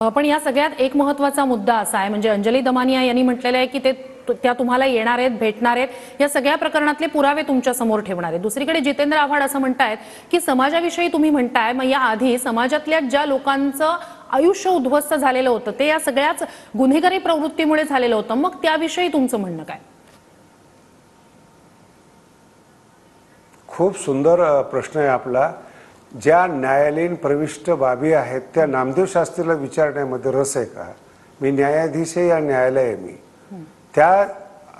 पण या सगळ्यात एक महत्त्वाचा मुद्दा असा आहे, म्हणजे अंजली दमानिया यांनी म्हटलेलं आहे की त्या तुम्हाला येणार आहेत, भेटणार आहेत, या सगळ्या प्रकरणातले पुरावे तुमच्या समोर ठेवणार आहेत. दुसरीकडे जितेंद्र आव्हाड असं म्हणतायत की समाजाविषयी तुम्ही म्हणताय, मग या आधी समाजातल्या ज्या लोकांचं आयुष्य उद्ध्वस्त झालेलं होतं ते या सगळ्याच गुन्हेगारी प्रवृत्तीमुळे झालेलं होतं, मग त्याविषयी तुमचं म्हणणं काय? खूप सुंदर प्रश्न आहे आपला. ज्या न्यायालयीन प्रविष्ट बाबी आहेत त्या नामदेव शास्त्रीला विचारण्यामध्ये रस आहे का? मी न्यायाधीश आहे या न्यायालय आहे मी. त्या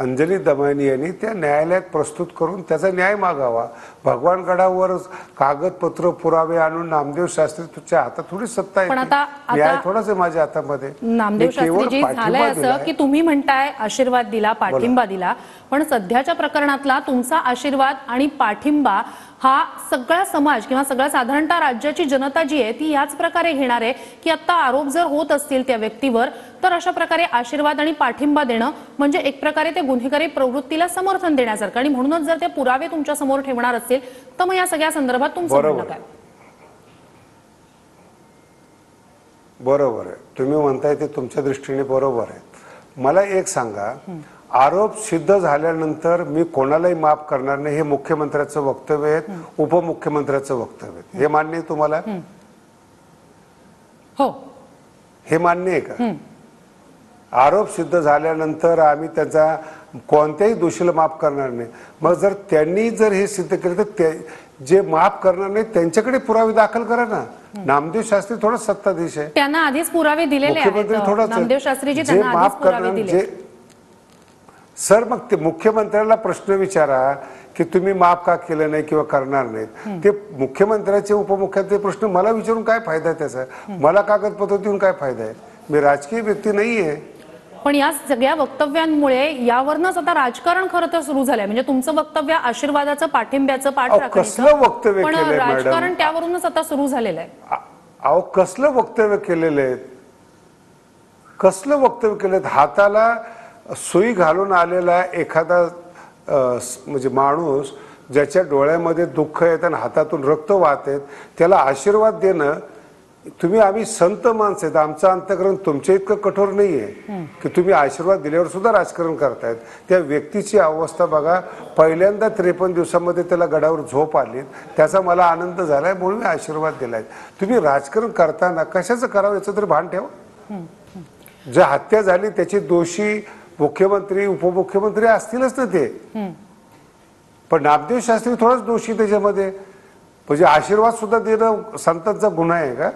अंजली दमानिया यांनी त्या न्यायालयात प्रस्तुत करून त्याचा न्याय मागावा. भगवान गडावर कागदपत्र पुरावे आणून नामदेव शास्त्री तुझ्या हातात थोडी सत्ता आहे, न्याय थोडाच आहे माझ्या हातामध्ये. नामदेव शास्त्रीजी झालंय असं की तुम्ही म्हणताय आशीर्वाद दिला, पाठिंबा दिला, पण सध्याच्या प्रकरणातला तुमचा आशीर्वाद आणि पाठिंबा हा सगळा समाज किंवा सगळा साधारणतः राज्याची जनता जी आहे ती याच प्रकारे घेणार आहे की आता आरोप जर होत असतील त्या व्यक्तीवर तर अशा प्रकारे आशीर्वाद आणि पाठिंबा देणं म्हणजे एक प्रकारे ते गुन्हेगारी प्रवृत्तीला समर्थन देण्यासारखं, आणि म्हणूनच जर ते पुरावे तुमच्या समोर ठेवणार असतील तर मग या सगळ्या संदर्भात तुमचं म्हणणं काय? बरोबर आहे, तुम्ही म्हणताय ते तुमच्या दृष्टीने बरोबर आहे. मला एक सांगा, आरोप सिद्ध झाल्यानंतर मी कोणालाही माफ करणार नाही हे मुख्यमंत्र्याचं वक्तव्य आहे, उपमुख्यमंत्र्याचं वक्तव्य आहे. हे मान्य आहे तुम्हाला? हो, हे मान्य आहे का? आरोप सिद्ध झाल्यानंतर आम्ही त्याचा कोणत्याही दोषीला माफ करणार नाही. मग जर त्यांनी जर हे सिद्ध केलं तर जे माफ करणार नाही त्यांच्याकडे पुरावे दाखल करा ना. नामदेव शास्त्री थोडा सत्ताधीश आहे, त्यांना आधीच पुरावे दिलेले आहेत. नामदेव शास्त्रीजी त्यांना आधीच पुरावे दिले. सर मग ते मुख्यमंत्र्याला प्रश्न विचारा की तुम्ही माफ का केलं नाही किंवा करणार नाहीत. ते मुख्यमंत्र्याचे उपमुख्यमंत्री प्रश्न मला विचारून काय फायदा आहे त्याचा? मला कागदपत्र देऊन काय फायदा आहे? मी राजकीय व्यक्ती नाहीये. पण या सगळ्या वक्तव्यांमुळे यावरनच आता राजकारण खरं तर सुरू झालंय. म्हणजे तुमचं वक्तव्य आशीर्वादाचं, पाठिंब्याचं, कसलं वक्तव्य पण केलंय राजकारण त्यावरूनच आता सुरू झालेलं आहे. अहो कसलं वक्तव्य केलेलं आहे? कसलं वक्तव्य केलं? हाताला सुई घालून आलेला एखादा म्हणजे माणूस ज्याच्या डोळ्यामध्ये दुःख येत आणि हातातून रक्त वाहत त्याला आशीर्वाद देणं. आम्ही संत माणसं आहेत, आमचं अंतःकरण तुमच्या इतकं कठोर नाहीये की तुम्ही आशीर्वाद दिल्यावर सुद्धा राजकारण करतायत. त्या व्यक्तीची अवस्था बघा, पहिल्यांदा 53 दिवसामध्ये त्याला गडावर झोप आली, त्याचा मला आनंद झालाय म्हणून मी आशीर्वाद दिलाय. तुम्ही राजकारण करताना कशाचं करावं याचं तरी भान ठेवा. जे हत्या झाली त्याचे दोषी मुख्यमंत्री, उपमुख्यमंत्री असतीलच ना ते, पण नामदेव शास्त्री थोडाच दोषी त्याच्यामध्ये. म्हणजे आशीर्वाद सुद्धा देणं संतांचा गुन्हा आहे का?